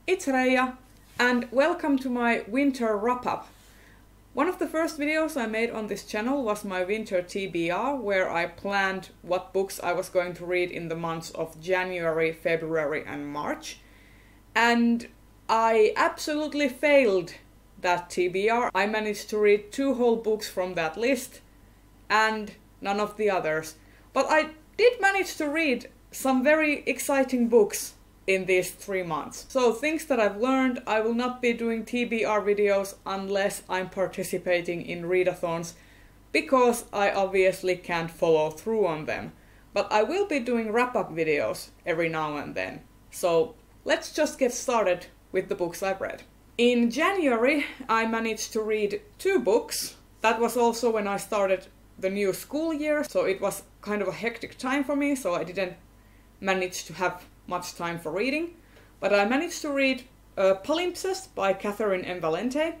it's Reija, and welcome to my winter wrap-up. One of the first videos I made on this channel was my winter TBR, where I planned what books I was going to read in the months of January, February and March. And I absolutely failed that TBR. I managed to read 2 whole books from that list, and none of the others. But I did manage to read some very exciting books in these 3 months. So things that I've learned, I will not be doing TBR videos unless I'm participating in readathons, because I obviously can't follow through on them. But I will be doing wrap-up videos every now and then. So let's just get started with the books I've read. In January, I managed to read 2 books. That was also when I started the new school year, so it was kind of a hectic time for me, so I didn't manage to have much time for reading. But I managed to read Palimpsest by Catherine M. Valente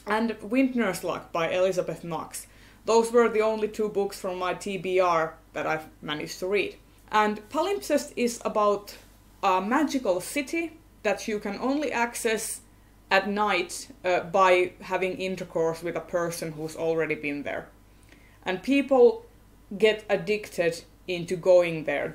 and Vintner's Luck by Elizabeth Knox. Those were the only 2 books from my TBR that I've managed to read. And Palimpsest is about a magical city that you can only access at night by having intercourse with a person who's already been there. And people get addicted into going there.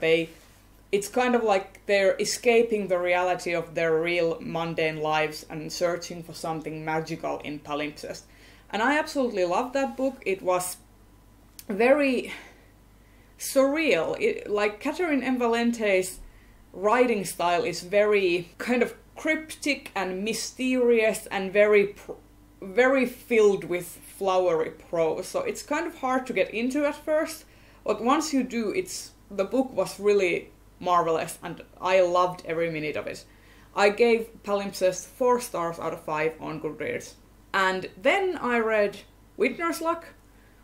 It's kind of like they're escaping the reality of their real mundane lives and searching for something magical in Palimpsest. And I absolutely loved that book. It was very surreal. Like Catherine M. Valente's writing style is very kind of cryptic and mysterious and very filled with flowery prose. So it's kind of hard to get into at first, but once you do, the book was really marvelous and I loved every minute of it. I gave Palimpsest 4 stars out of 5 on Goodreads. And then I read Vintner's Luck,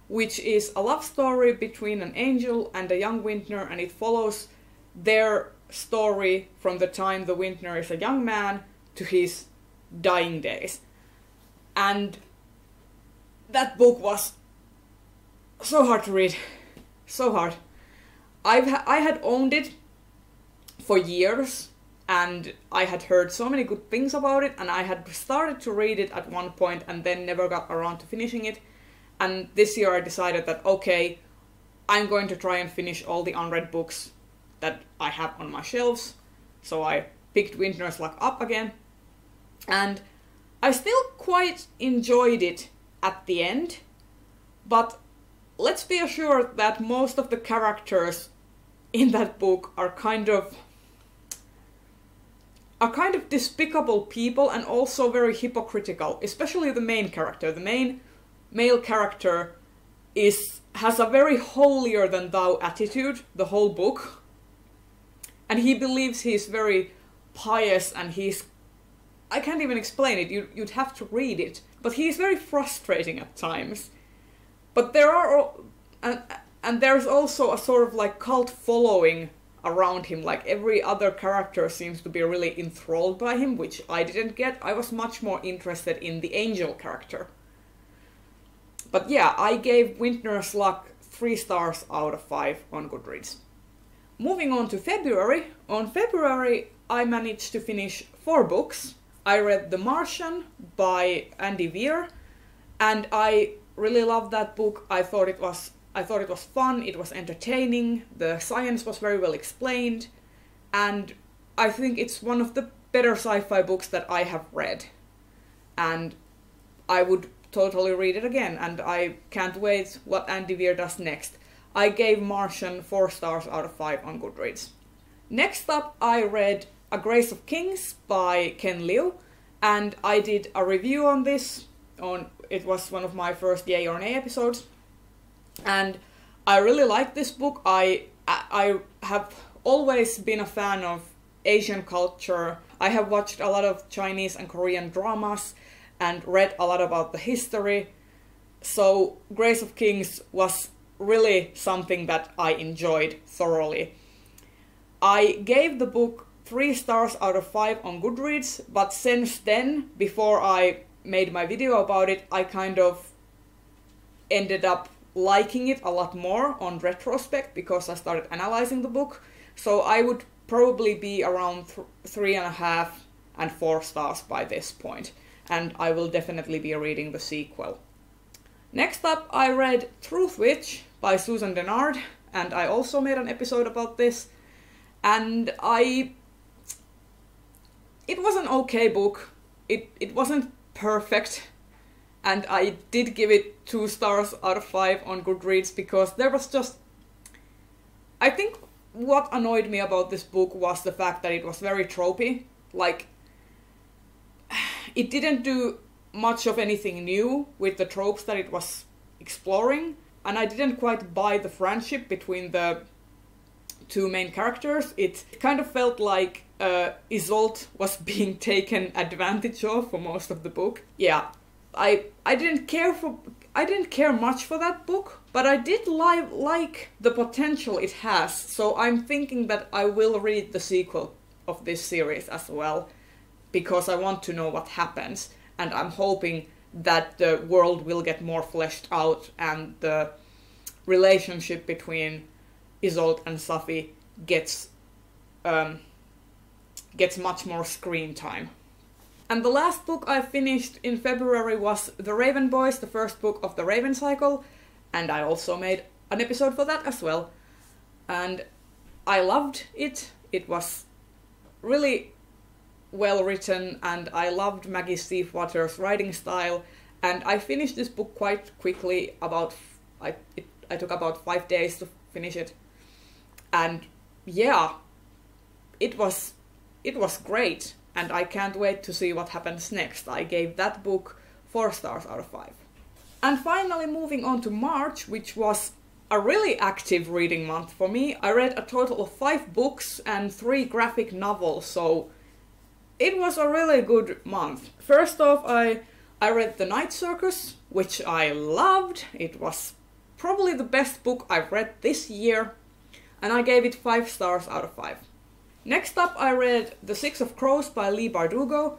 which is a love story between an angel and a young vintner, and it follows their story from the time the vintner is a young man to his dying days. And that book was so hard to read. So hard. I had owned it for years, and I had heard so many good things about it, and I had started to read it at one point and then never got around to finishing it. And this year I decided that, okay, I'm going to try and finish all the unread books that I have on my shelves. So I picked Vintner's Luck up again, and I still quite enjoyed it at the end, but let's be assured that most of the characters in that book are kind of despicable people and also very hypocritical, especially the main character. The main male character has a very holier-than-thou attitude the whole book, and he believes he's very pious, and I can't even explain it, you'd have to read it, but he's very frustrating at times. But there's also a sort of like cult following around him, like every other character seems to be really enthralled by him, which I didn't get. I was much more interested in the angel character. But yeah, I gave Vintner's Luck 3 stars out of 5 on Goodreads. Moving on to February. On February I managed to finish 4 books. I read The Martian by Andy Weir, and I really loved that book. I thought it was fun, it was entertaining, the science was very well explained, and I think it's one of the better sci-fi books that I have read. And I would totally read it again, and I can't wait what Andy Weir does next. I gave Martian 4 stars out of 5 on Goodreads. Next up I read A Grace of Kings by Ken Liu, and I did a review on this. It was one of my first Yay or Nay episodes, and I really like this book. I have always been a fan of Asian culture. I have watched a lot of Chinese and Korean dramas and read a lot about the history, so Grace of Kings was really something that I enjoyed thoroughly. I gave the book 3 stars out of 5 on Goodreads, but since then, before I made my video about it, I kind of ended up liking it a lot more on retrospect because I started analyzing the book. So I would probably be around 3.5 and 4 stars by this point, and I will definitely be reading the sequel. Next up, I read Truth Witch by Susan Dennard, and I also made an episode about this, and it was an okay book. It wasn't perfect, and I did give it 2 stars out of 5 on Goodreads because there was just... I think what annoyed me about this book was the fact that it was very tropey. Like, it didn't do much of anything new with the tropes that it was exploring, and I didn't quite buy the friendship between the 2 main characters. It kind of felt like Isolde was being taken advantage of for most of the book. Yeah, I didn't care much for that book, but I did like the potential it has, so I'm thinking that I will read the sequel of this series as well, because I want to know what happens, and I'm hoping that the world will get more fleshed out and the relationship between Isolde and Safi gets much more screen time. And the last book I finished in February was The Raven Boys, the first book of the Raven Cycle, and I also made an episode for that as well. And I loved it. It was really well written, and I loved Maggie Stiefwater's writing style, and I finished this book quite quickly. I took about 5 days to finish it, and yeah, it was great, and I can't wait to see what happens next. I gave that book 4 stars out of 5. And finally, moving on to March, which was a really active reading month for me. I read a total of 5 books and 3 graphic novels, so it was a really good month. First off, I read The Night Circus, which I loved. It was probably the best book I've read this year, and I gave it 5 stars out of 5. Next up, I read The Six of Crows by Leigh Bardugo,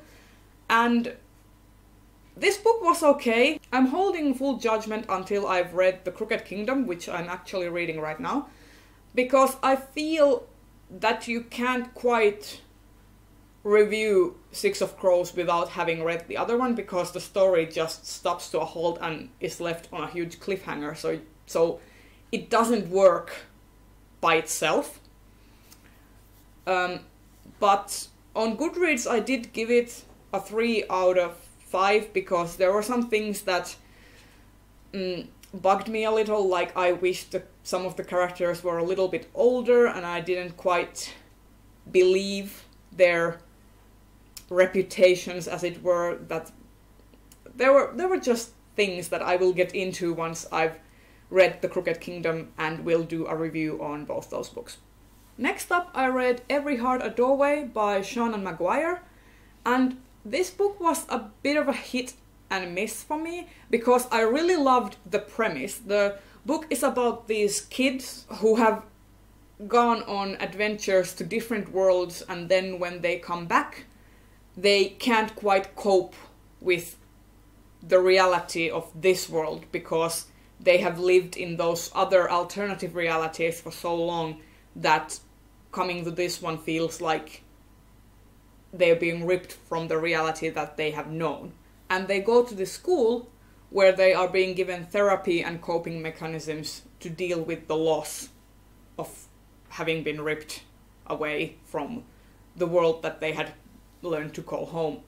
and this book was okay. I'm holding full judgment until I've read The Crooked Kingdom, which I'm actually reading right now, because I feel that you can't quite review Six of Crows without having read the other one, because the story just stops to a halt and is left on a huge cliffhanger, so it doesn't work by itself. But on Goodreads I did give it a 3 out of 5 because there were some things that bugged me a little, like I wished some of the characters were a little bit older, and I didn't quite believe their reputations, as it were. That there were just things that I will get into once I've read The Crooked Kingdom and will do a review on both those books. Next up, I read Every Heart a Doorway by Shannon Maguire, and this book was a bit of a hit and miss for me because I really loved the premise. The book is about these kids who have gone on adventures to different worlds, and then when they come back, they can't quite cope with the reality of this world because they have lived in those other alternative realities for so long that coming to this one feels like they're being ripped from the reality that they have known. And they go to the school where they are being given therapy and coping mechanisms to deal with the loss of having been ripped away from the world that they had learned to call home.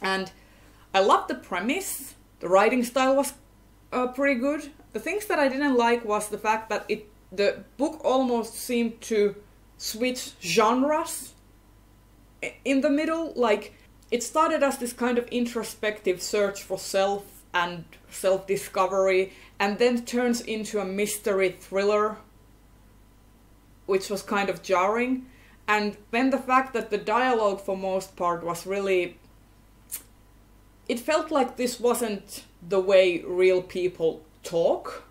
And I loved the premise. The writing style was pretty good. The things that I didn't like was the fact that the book almost seemed to switch genres in the middle. Like, it started as this kind of introspective search for self and self-discovery, and then turns into a mystery thriller, which was kind of jarring. And then the fact that the dialogue for most part was really... It felt like this wasn't the way real people talk,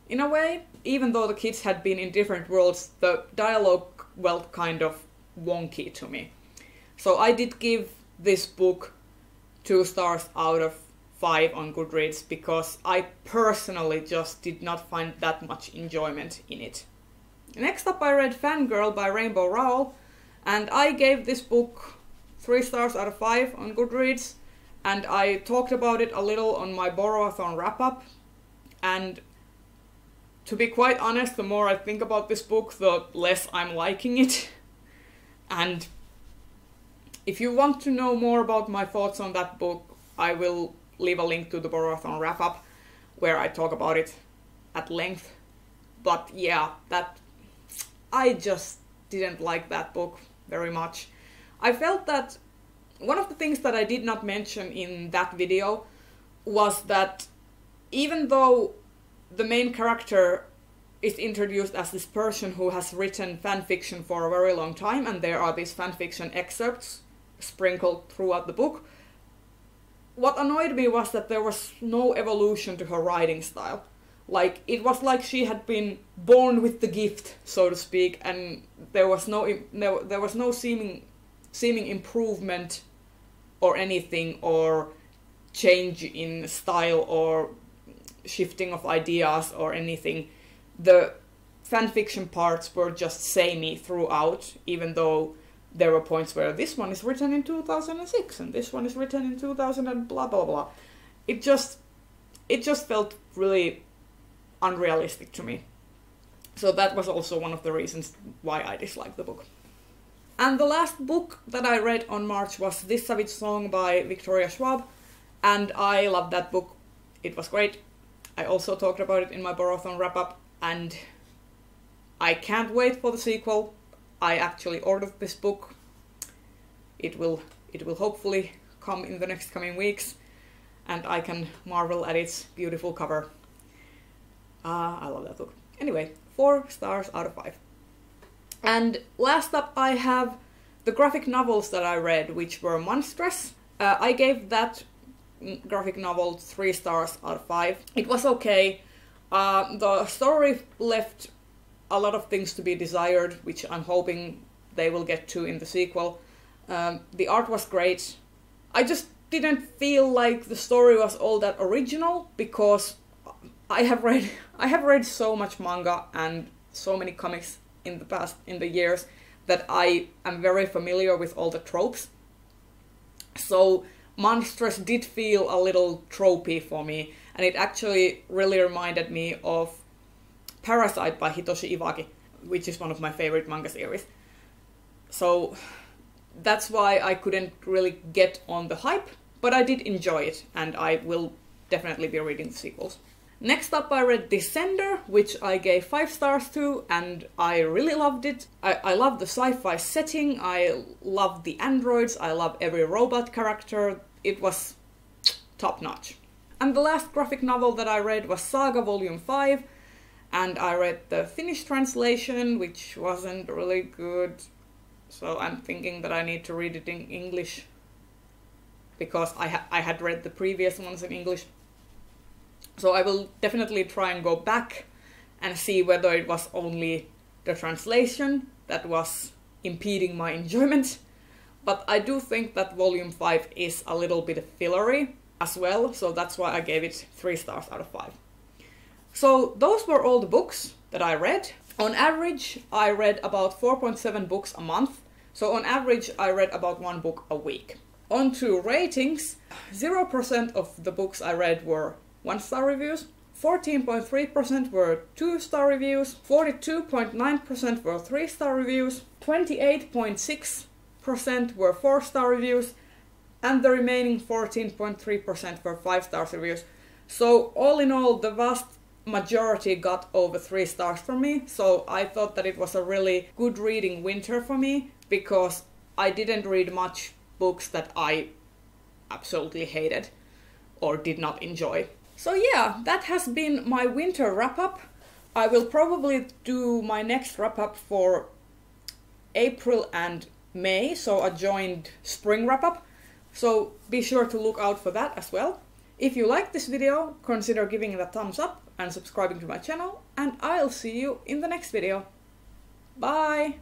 in a way. Even though the kids had been in different worlds, the dialogue felt kind of wonky to me. So I did give this book 2 stars out of 5 on Goodreads because I personally just did not find that much enjoyment in it. Next up, I read Fangirl by Rainbow Rowell, and I gave this book 3 stars out of 5 on Goodreads, and I talked about it a little on my Borrow-a-thon wrap-up, and to be quite honest, the more I think about this book, the less I'm liking it. And if you want to know more about my thoughts on that book, I will leave a link to the Borrow-a-thon wrap-up where I talk about it at length. But yeah, I just didn't like that book very much. I felt that one of the things that I did not mention in that video was that even though the main character is introduced as this person who has written fanfiction for a very long time, and there are these fanfiction excerpts sprinkled throughout the book, what annoyed me was that there was no evolution to her writing style. Like, it was like she had been born with the gift, so to speak, and there was no seeming improvement or anything, or change in style or shifting of ideas or anything. The fanfiction parts were just samey throughout, even though there were points where this one is written in 2006 and this one is written in 2000 and blah blah blah. It just felt really unrealistic to me. So that was also one of the reasons why I disliked the book. And the last book that I read on March was This Savage Song by Victoria Schwab, and I loved that book. It was great. I also talked about it in my Borrow-a-thon wrap-up, and I can't wait for the sequel. I actually ordered this book. It will hopefully come in the next coming weeks, and I can marvel at its beautiful cover. I love that book. Anyway, 4 stars out of 5. And last up I have the graphic novels that I read, which were Monstrous. I gave that graphic novel 3 stars out of 5. It was okay. The story left a lot of things to be desired, which I'm hoping they will get to in the sequel. The art was great. I just didn't feel like the story was all that original, because I have read so much manga and so many comics in the years, that I am very familiar with all the tropes. So Monstrous did feel a little tropey for me, and it actually really reminded me of Parasite by Hitoshi Iwaki, which is one of my favorite manga series. So that's why I couldn't really get on the hype, but I did enjoy it, and I will definitely be reading the sequels. Next up I read Descender, which I gave 5 stars to, and I really loved it. I love the sci-fi setting, I love the androids, I love every robot character. It was top-notch. And the last graphic novel that I read was Saga Volume 5, and I read the Finnish translation, which wasn't really good. So I'm thinking that I need to read it in English, because I had read the previous ones in English. So I will definitely try and go back and see whether it was only the translation that was impeding my enjoyment. But I do think that Volume 5 is a little bit fillery as well, so that's why I gave it 3 stars out of 5. So those were all the books that I read. On average, I read about 4.7 books a month. So on average, I read about 1 book a week. On to ratings. 0% of the books I read were 1-star reviews, 14.3% were 2-star reviews, 42.9% were 3-star reviews, 28.6% were 4-star reviews, and the remaining 14.3% were 5-star reviews. So all in all, the vast majority got over 3 stars from me, so I thought that it was a really good reading winter for me, because I didn't read much books that I absolutely hated or did not enjoy. So yeah, that has been my winter wrap-up. I will probably do my next wrap-up for April and May, so a joined spring wrap-up. So be sure to look out for that as well. If you like this video, consider giving it a thumbs up and subscribing to my channel, and I'll see you in the next video. Bye!